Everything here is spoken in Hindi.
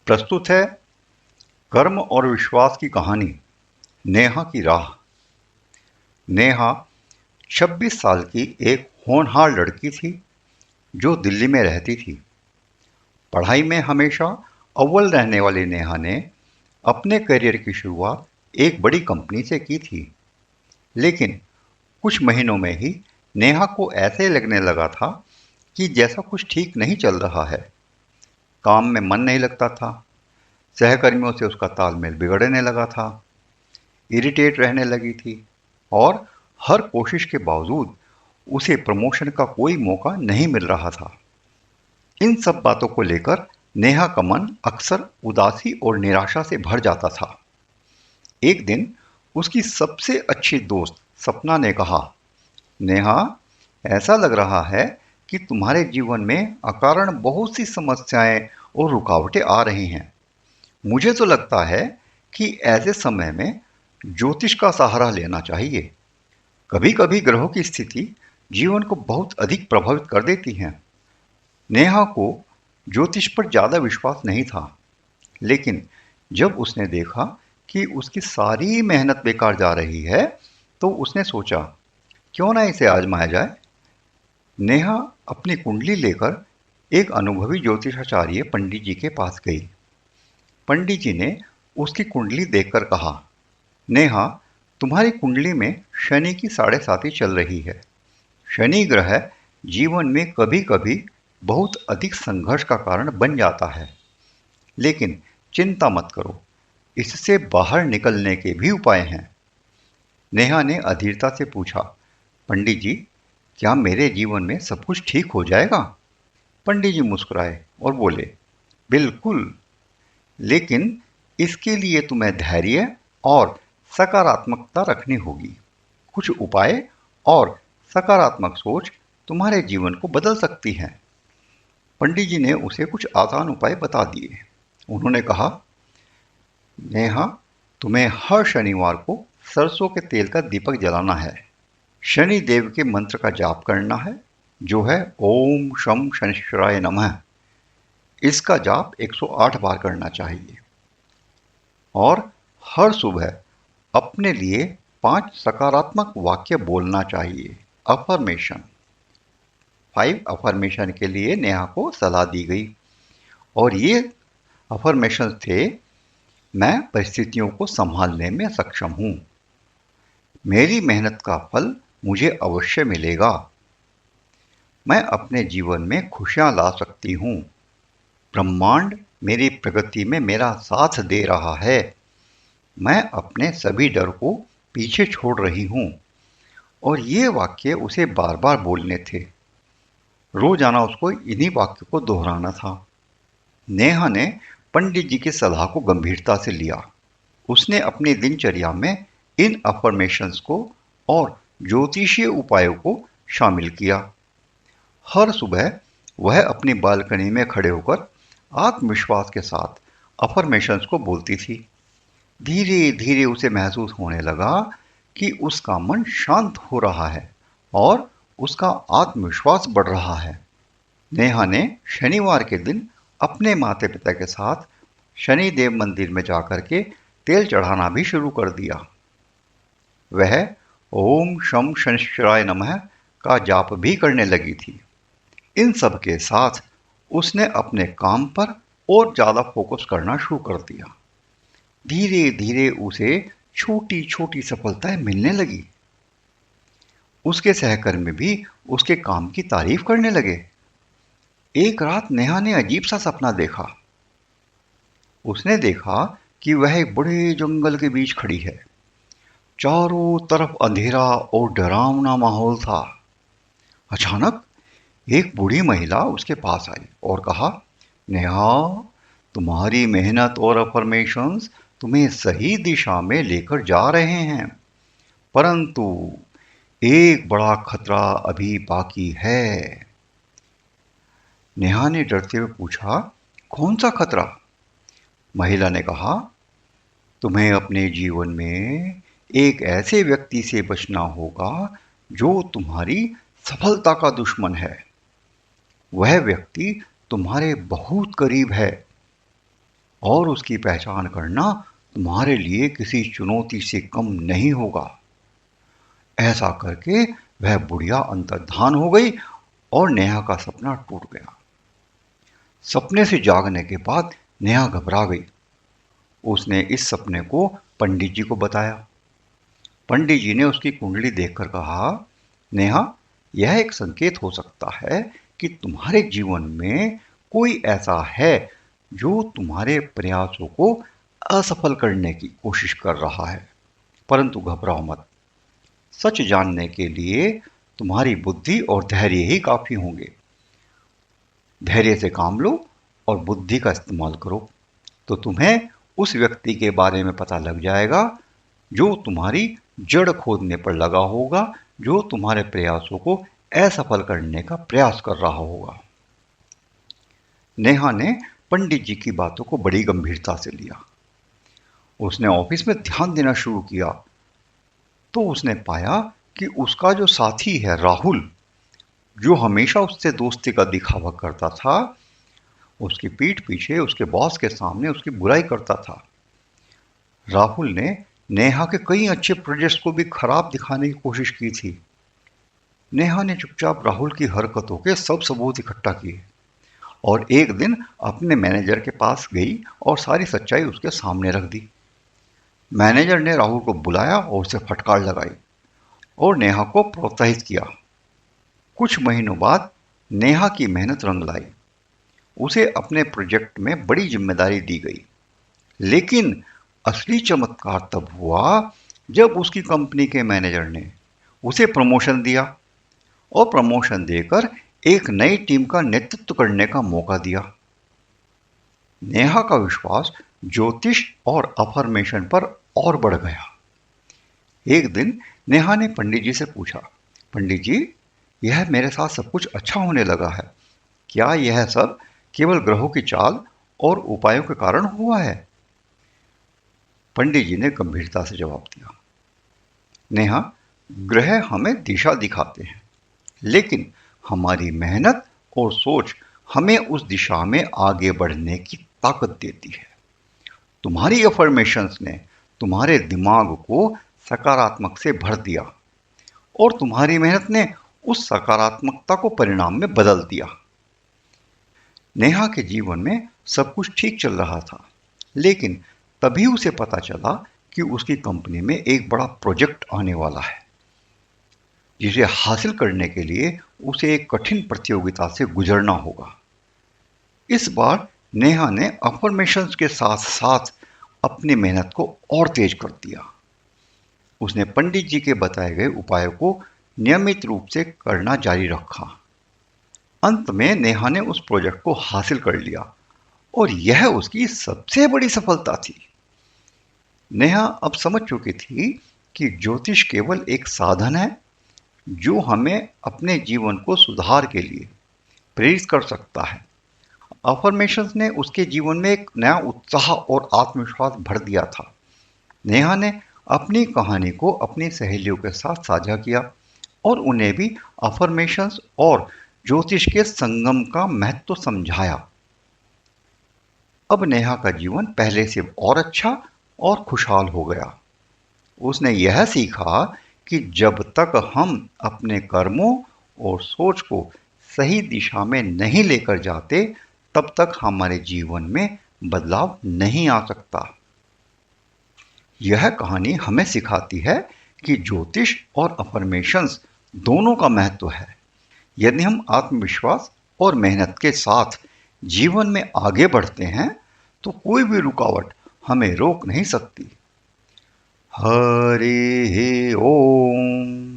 प्रस्तुत है कर्म और विश्वास की कहानी नेहा की राह। नेहा 26 साल की एक होनहार लड़की थी जो दिल्ली में रहती थी। पढ़ाई में हमेशा अव्वल रहने वाली नेहा ने अपने करियर की शुरुआत एक बड़ी कंपनी से की थी। लेकिन कुछ महीनों में ही नेहा को ऐसे लगने लगा था कि जैसा कुछ ठीक नहीं चल रहा है। काम में मन नहीं लगता था, सहकर्मियों से उसका तालमेल बिगड़ने लगा था, इरिटेट रहने लगी थी और हर कोशिश के बावजूद उसे प्रमोशन का कोई मौका नहीं मिल रहा था। इन सब बातों को लेकर नेहा का मन अक्सर उदासी और निराशा से भर जाता था। एक दिन उसकी सबसे अच्छी दोस्त सपना ने कहा, नेहा, ऐसा लग रहा है कि तुम्हारे जीवन में अकारण बहुत सी समस्याएं और रुकावटें आ रही हैं। मुझे तो लगता है कि ऐसे समय में ज्योतिष का सहारा लेना चाहिए। कभी कभी ग्रहों की स्थिति जीवन को बहुत अधिक प्रभावित कर देती है। नेहा को ज्योतिष पर ज्यादा विश्वास नहीं था, लेकिन जब उसने देखा कि उसकी सारी मेहनत बेकार जा रही है, तो उसने सोचा, क्यों ना इसे आजमाया जाए। नेहा अपनी कुंडली लेकर एक अनुभवी ज्योतिषाचार्य पंडित जी के पास गई। पंडित जी ने उसकी कुंडली देखकर कहा, नेहा, तुम्हारी कुंडली में शनि की 7.5 चल रही है। शनि ग्रह जीवन में कभी कभी बहुत अधिक संघर्ष का कारण बन जाता है, लेकिन चिंता मत करो, इससे बाहर निकलने के भी उपाय हैं। नेहा ने अधीरता से पूछा, पंडित जी, क्या मेरे जीवन में सब कुछ ठीक हो जाएगा? पंडित जी मुस्कुराए और बोले, बिल्कुल, लेकिन इसके लिए तुम्हें धैर्य और सकारात्मकता रखनी होगी। कुछ उपाय और सकारात्मक सोच तुम्हारे जीवन को बदल सकती है। पंडित जी ने उसे कुछ आसान उपाय बता दिए। उन्होंने कहा, नेहा, तुम्हें हर शनिवार को सरसों के तेल का दीपक जलाना है। शनि देव के मंत्र का जाप करना है, जो है ओम शम शनिश्चराय नमः। इसका जाप 108 बार करना चाहिए और हर सुबह अपने लिए 5 सकारात्मक वाक्य बोलना चाहिए। अफर्मेशन 5 अफर्मेशन के लिए नेहा को सलाह दी गई और ये अफर्मेशन थे, मैं परिस्थितियों को संभालने में सक्षम हूं, मेरी मेहनत का फल मुझे अवश्य मिलेगा, मैं अपने जीवन में खुशियां ला सकती हूं, ब्रह्मांड मेरी प्रगति में मेरा साथ दे रहा है, मैं अपने सभी डर को पीछे छोड़ रही हूं। और ये वाक्य उसे बार बार बोलने थे। रोजाना उसको इन्हीं वाक्य को दोहराना था। नेहा ने पंडित जी की सलाह को गंभीरता से लिया। उसने अपनी दिनचर्या में इन अफर्मेशंस को और ज्योतिषीय उपायों को शामिल किया। हर सुबह वह अपनी बालकनी में खड़े होकर आत्मविश्वास के साथ अफर्मेशंस को बोलती थी। धीरे धीरे उसे महसूस होने लगा कि उसका मन शांत हो रहा है और उसका आत्मविश्वास बढ़ रहा है। नेहा ने शनिवार के दिन अपने माता पिता के साथ शनि देव मंदिर में जाकर के तेल चढ़ाना भी शुरू कर दिया। वह ओम शम शनिश्चराय नमः का जाप भी करने लगी थी। इन सब के साथ उसने अपने काम पर और ज्यादा फोकस करना शुरू कर दिया। धीरे धीरे उसे छोटी छोटी सफलताएं मिलने लगी। उसके सहकर्मी भी उसके काम की तारीफ करने लगे। एक रात नेहा ने अजीब सा सपना देखा। उसने देखा कि वह एक बड़े जंगल के बीच खड़ी है। चारों तरफ अंधेरा और डरावना माहौल था। अचानक एक बूढ़ी महिला उसके पास आई और कहा, नेहा, तुम्हारी मेहनत और अफर्मेशंस तुम्हें सही दिशा में लेकर जा रहे हैं, परंतु एक बड़ा खतरा अभी बाकी है। नेहा ने डरते हुए पूछा, कौन सा खतरा? महिला ने कहा, तुम्हें अपने जीवन में एक ऐसे व्यक्ति से बचना होगा जो तुम्हारी सफलता का दुश्मन है। वह व्यक्ति तुम्हारे बहुत करीब है और उसकी पहचान करना तुम्हारे लिए किसी चुनौती से कम नहीं होगा। ऐसा करके वह बुढ़िया अंतर्धान हो गई और नेहा का सपना टूट गया। सपने से जागने के बाद नेहा घबरा गई। उसने इस सपने को पंडित जी को बताया। पंडित जी ने उसकी कुंडली देखकर कहा, नेहा, यह एक संकेत हो सकता है कि तुम्हारे जीवन में कोई ऐसा है जो तुम्हारे प्रयासों को असफल करने की कोशिश कर रहा है, परंतु घबराओ मत। सच जानने के लिए तुम्हारी बुद्धि और धैर्य ही काफी होंगे। धैर्य से काम लो और बुद्धि का इस्तेमाल करो, तो तुम्हें उस व्यक्ति के बारे में पता लग जाएगा जो तुम्हारी जड़ खोदने पर लगा होगा, जो तुम्हारे प्रयासों को असफल करने का प्रयास कर रहा होगा। नेहा ने पंडित जी की बातों को बड़ी गंभीरता से लिया। उसने ऑफिस में ध्यान देना शुरू किया तो उसने पाया कि उसका जो साथी है राहुल, जो हमेशा उससे दोस्ती का दिखावा करता था, उसकी पीठ पीछे उसके बॉस के सामने उसकी बुराई करता था। राहुल ने नेहा के कई अच्छे प्रोजेक्ट्स को भी खराब दिखाने की कोशिश की थी। नेहा ने चुपचाप राहुल की हरकतों के सब सबूत इकट्ठा किए और एक दिन अपने मैनेजर के पास गई और सारी सच्चाई उसके सामने रख दी। मैनेजर ने राहुल को बुलाया और उसे फटकार लगाई और नेहा को प्रोत्साहित किया। कुछ महीनों बाद नेहा की मेहनत रंग लाई। उसे अपने प्रोजेक्ट में बड़ी जिम्मेदारी दी गई। लेकिन असली चमत्कार तब हुआ जब उसकी कंपनी के मैनेजर ने उसे प्रमोशन दिया और प्रमोशन देकर एक नई टीम का नेतृत्व करने का मौका दिया। नेहा का विश्वास ज्योतिष और अफर्मेशन पर और बढ़ गया। एक दिन नेहा ने पंडित जी से पूछा, पंडित जी, यह मेरे साथ सब कुछ अच्छा होने लगा है, क्या यह सब केवल ग्रहों की चाल और उपायों के कारण हुआ है? पंडित जी ने गंभीरता से जवाब दिया, नेहा, ग्रह हमें दिशा दिखाते हैं, लेकिन हमारी मेहनत और सोच हमें उस दिशा में आगे बढ़ने की ताकत देती है। तुम्हारी अफर्मेशंस ने तुम्हारे दिमाग को सकारात्मक से भर दिया और तुम्हारी मेहनत ने उस सकारात्मकता को परिणाम में बदल दिया। नेहा के जीवन में सब कुछ ठीक चल रहा था, लेकिन तभी उसे पता चला कि उसकी कंपनी में एक बड़ा प्रोजेक्ट आने वाला है, जिसे हासिल करने के लिए उसे एक कठिन प्रतियोगिता से गुजरना होगा। इस बार नेहा ने अफर्मेशंस के साथ साथ अपनी मेहनत को और तेज कर दिया। उसने पंडित जी के बताए गए उपायों को नियमित रूप से करना जारी रखा। अंत में नेहा ने उस प्रोजेक्ट को हासिल कर लिया और यह उसकी सबसे बड़ी सफलता थी। नेहा अब समझ चुकी थी कि ज्योतिष केवल एक साधन है जो हमें अपने जीवन को सुधार के लिए प्रेरित कर सकता है। अफर्मेशंस ने उसके जीवन में एक नया उत्साह और आत्मविश्वास भर दिया था। नेहा ने अपनी कहानी को अपनी सहेलियों के साथ साझा किया और उन्हें भी अफर्मेशंस और ज्योतिष के संगम का महत्व समझाया। अब नेहा का जीवन पहले से और अच्छा और खुशहाल हो गया। उसने यह सीखा कि जब तक हम अपने कर्मों और सोच को सही दिशा में नहीं लेकर जाते, तब तक हमारे जीवन में बदलाव नहीं आ सकता। यह कहानी हमें सिखाती है कि ज्योतिष और अफर्मेशंस दोनों का महत्व है। यदि हम आत्मविश्वास और मेहनत के साथ जीवन में आगे बढ़ते हैं, तो कोई भी रुकावट हमें रोक नहीं सकती। हरि ओम।